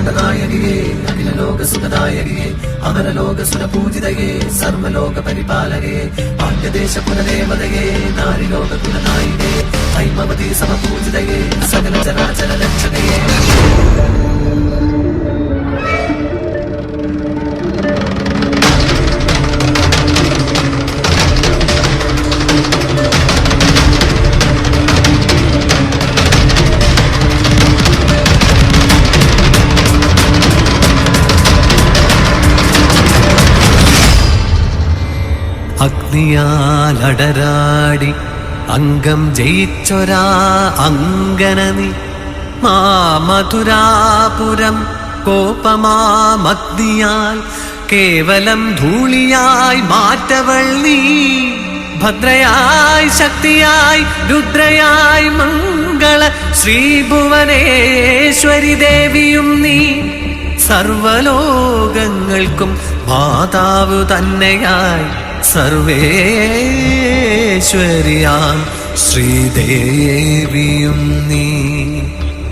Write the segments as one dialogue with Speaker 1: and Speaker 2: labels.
Speaker 1: നാടനായകിയേ അഖില ലോക സുഖദായകിയേ അമരലോക സുരപൂജിതയേ സർവലോക പരിപാലകേ ഭാഗ്യദേശ കുലദേവതയേ നാരിലോക കുലനായികേ ഹൈമവതി സമപൂജിതയേ സകല ചരാചര രക്ഷകയേ. അഗ്നിയാലടരാടി അംഗം ജയിച്ചൊരാ അങ്കനനി മധുരാപുരം കോപമാമഗ്നിയാൽ കേവലം ധൂളിയായി മാറ്റവൾ നീ. ഭദ്രയായി ശക്തിയായി രുദ്രയായി മംഗള ശ്രീഭുവനേശ്വരി ദേവിയും നീ. സർവലോകങ്ങൾക്കും മാതാവ് തന്നെയായി സർവേശ്വരിയാം ശ്രീദേവിയും നീ.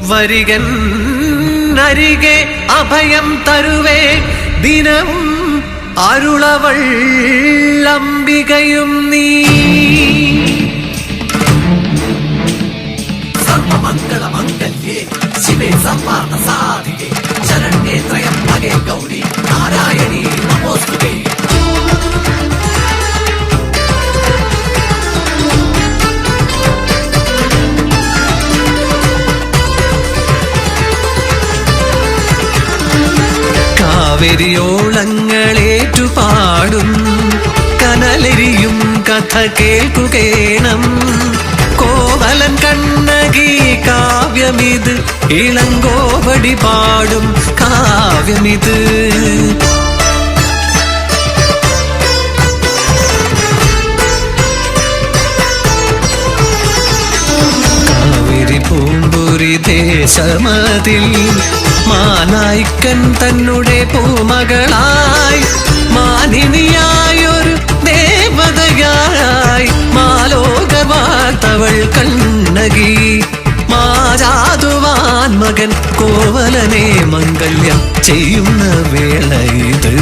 Speaker 1: വരികൻ അരികെ അഭയം തരുവേ ദിനവും അരുളവൾ അംബികയും നീ. സർവമംഗളമംഗല്യേ ശിവേ സർവാർത്ഥ സാധികേ ശരണ്യേ ത്രയംബകേ ഗൗരി നാരായണീ നമോസ്തുതേ. കാവരിയോളങ്ങളേറ്റുപാടും കനലെരിയും കഥ കേൾക്കുകേണം. കോവലൻ കണ്ണകി കാവ്യമിത് ഇളങ്കോവടി പാടും കാവ്യമിത്. കാവിരി പൂമ്പുരി ദേശമതിൽ മാനായിക്കൻ തന്നെ പൂമകളായി മാനിനിയായൊരു ദേവതയായി മാലോകവാർത്തവൾ കണ്ണകി. മാജാതുവാൻ മകൻ കോവലനെ മംഗല്യം ചെയ്യുന്ന വേള ഇത്.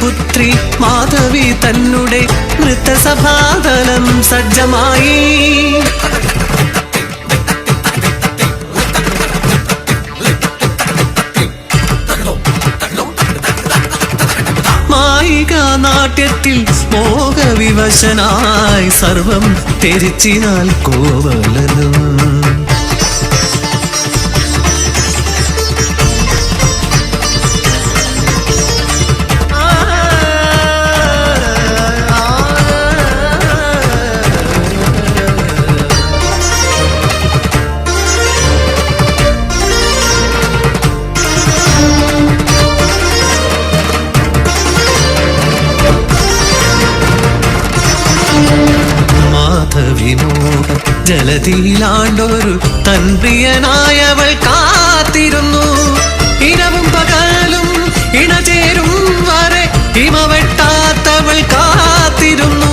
Speaker 1: പുത്രി മാധവി തന്നെ നൃത്തസഭാതലം സജ്ജമായി. മായിക നാട്യത്തിൽ മോഹവിവശനായി സർവം തെരിച്ചിനാൽ കോവലനും. വിമോഹ ജലതിയിലാണ്ടൊരു തൻ പ്രിയനായവൾ കാത്തിരുന്നു. ഇരവും പകലും ഇണചേരും വരെ ഹിമ വെട്ടാത്തവൾ കാത്തിരുന്നു.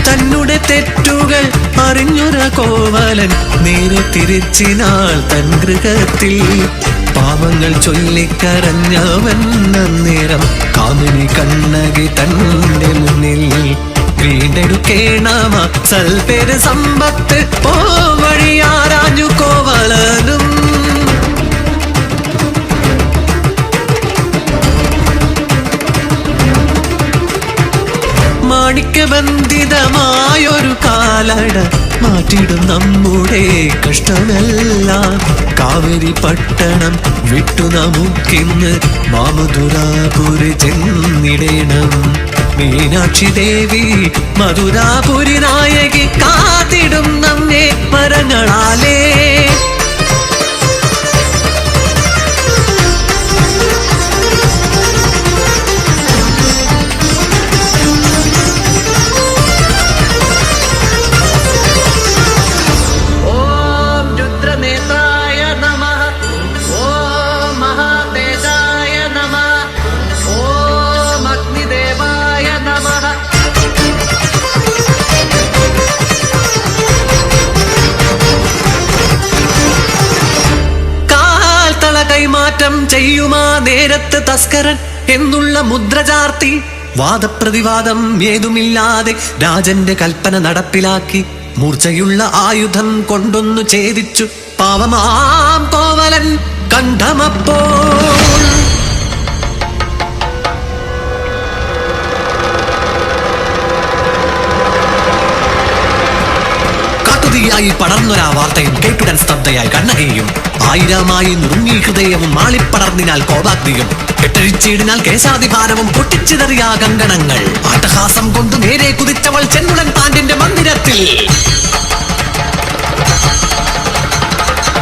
Speaker 1: തന്നെ തെറ്റുകൾ അറിഞ്ഞൊര കോവലൻ നേരെ തിരിച്ചിനാൾ തൻ ഗൃഹത്തിൽ. പാവങ്ങൾ ചൊല്ലിക്കരഞ്ഞവൻ അന്നേരം കാമിനി കണ്ണകി തന്റെ മുന്നിൽ. വീണ്ടെടുക്കേണമ സൽപേര് സമ്പത്ത് വഴിയാരാഞ്ഞു കോവലനും. മാണിക്യബന്ധിതമായൊരു കാലട മാറ്റിടും നമ്മുടെ കഷ്ടമെല്ലാം. കാവേരി പട്ടണം വിട്ടു നമുക്കിന്ന് മാമധുരാപുരി ചെന്നിടേണം. മീനാക്ഷി ദേവി മധുരാപുരി നായകി കാത്തിടും നമ്മെ മരങ്ങളാലേ. കൈമാറ്റം ചെയ്യുമാ നേരത്ത് തസ്കരൻ എന്നുള്ള മുദ്ര ചാർത്തി വാദപ്രതിവാദം ഏതുമില്ലാതെ രാജന്റെ കൽപ്പന നടപ്പിലാക്കി മൂർച്ചയുള്ള ആയുധം കൊണ്ടൊന്നു ഛേദിച്ചു പാവമാം കോവലൻ കണ്ഠമപ്പോൾ. കാട്ടുതീയായി പടർന്നൊരാ വാർത്തയും കേട്ടുടൻ സ്തബ്ധയായി കണ്ണകയും ആയിരമായി നുറുങ്ങി ഹൃദയവും മാളിപ്പടർന്നിനാൽ കോപാഗ്നിയും കെട്ടഴിച്ചിടിനാൽ കേശാതിഭാരവും പൊട്ടിച്ചിതറിയാ കങ്കണങ്ങൾ ആട്ടഹാസം കൊണ്ട് നേരെ കുതിച്ചവൾ ചെന്നുടൻ പാണ്ഡ്യന്റെ മന്ദിരത്തിൽ.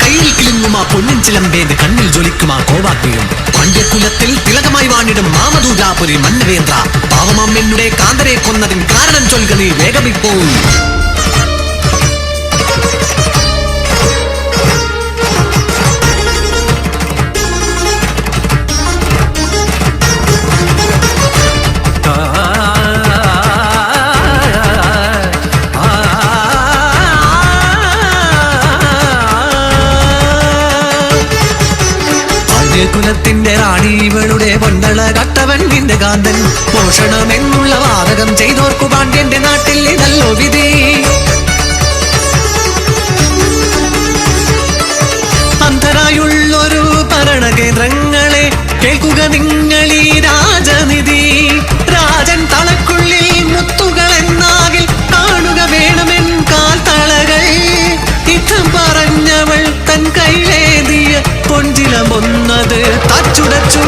Speaker 1: കയ്യിൽ കിളിങ്ങുമാ പൊന്നിൻ ചിലമ്പേന്ത് കണ്ണിൽ ജ്വലിക്കുമാ കോപാഗ്നിയും പാണ്ഡ്യകുലത്തിൽ തിലകമായി വാണിടും മാമദൂജാപുരി മന്നവേന്ദ്ര പാവമമ്മെന്നുടെ കാന്തരെ കൊന്നതിൻ കാരണം ചൊൽക നീ വേഗമിപ്പോൾ. കുലത്തിന്റെ റാണി ഇവളുടെ പൊന്നള കട്ടവൻ നിന്റെ കാന്തൻ പോഷണമെന്നുള്ള വാദകം ചെയ്തോർക്കു പാണ്ഡ്യന്റെ നാട്ടിൽ ഇതല്ലോ വിധി. അന്ധരായുള്ളൊരു ഭരണകേന്ദ്രങ്ങളെ കേൾക്കുക നിങ്ങളീ രാജനിധി. രാജൻ തളക്കുള്ളിൽ മുത്തുകൾ എന്നാകിൽ കാണുക വേണമെൻ കാൽ തളകൾ. ഇത്തം പറഞ്ഞവൾ തൻ കൈലേതിയ പൊഞ്ചിലമൊന്നത് തച്ചുടച്ചു.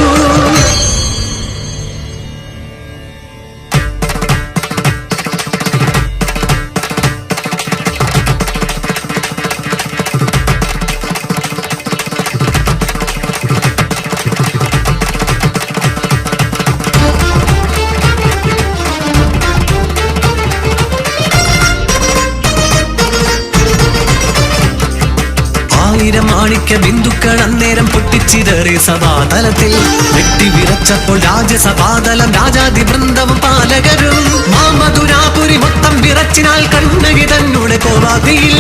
Speaker 1: മാണിക്യ ബിന്ദുക്കൾ അന്നേരം പൊട്ടിച്ചിതറി സഭാതലത്തിൽ വെട്ടി വിറച്ചപ്പോൾ രാജ്യസഭാതലം രാജാതി വൃന്ദവും പാലകരും മാമധുരാപുരി മൊത്തം വിറച്ചിനാൽ കണ്ണകി തന്നോടെ കോവാതിയിൽ.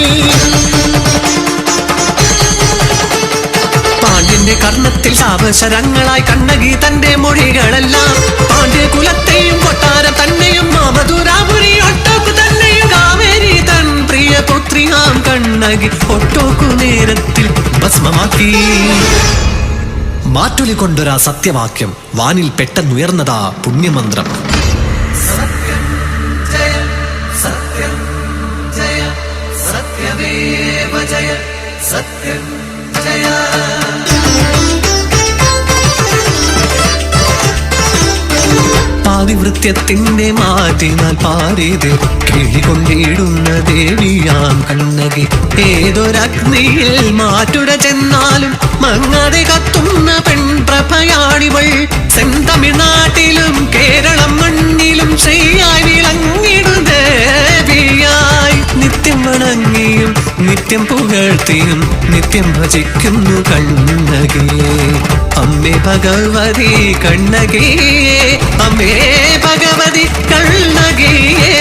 Speaker 1: പാണ്ഡ്യന്റെ കർണത്തിൽ ശാപശരങ്ങളായി കണ്ണകി തന്റെ മൊഴികളെല്ലാം പാണ്ഡ്യകുലത്തെയും കൊട്ടാരം തന്നെയും മാമധുരാപുരി ഒട്ടോക്കു തന്നെയും കാവേരി തൻ പ്രിയ പുത്രിയാം കണ്ണകി ഒട്ടോക്കു നേരത്തിൽ ഭസ്മമാക്കി. മാറ്റൊലി കൊണ്ടൊരാ സത്യവാക്യം വാനിൽ പെട്ടെന്നുയർന്നതാ പുണ്യമന്ത്രം. സത്യം ജയ സത്യം ജയ സത്യമേവ ജയ സത്യം ജയ. പാതിവൃത്യത്തിന്റെ മാറ്റിനാൽ പാടിത് കിളികൊണ്ടിടുന്ന ദേവിയാം കണ്ണകി. ഏതൊരഗ്നിയിൽ മാറ്റുട ചെന്നാലും മങ്ങാതെ കത്തുന്ന പെൺപ്രഭയാണിവൾ. തമിഴ്നാട്ടിലും കേരളം മണ്ണിലും ശ്രീയായി വിളങ്ങിടും ദേവിയായി. നിത്യം വണങ്ങിയും നിത്യം പുകഴ്ത്തിയും നിത്യം ഭജിക്കുന്നു കണ്ണകിയെ. അമ്മേ ഭഗവതി കണ്ണകിയെ, അമ്മേ ഭഗവതി കണ്ണകിയെ.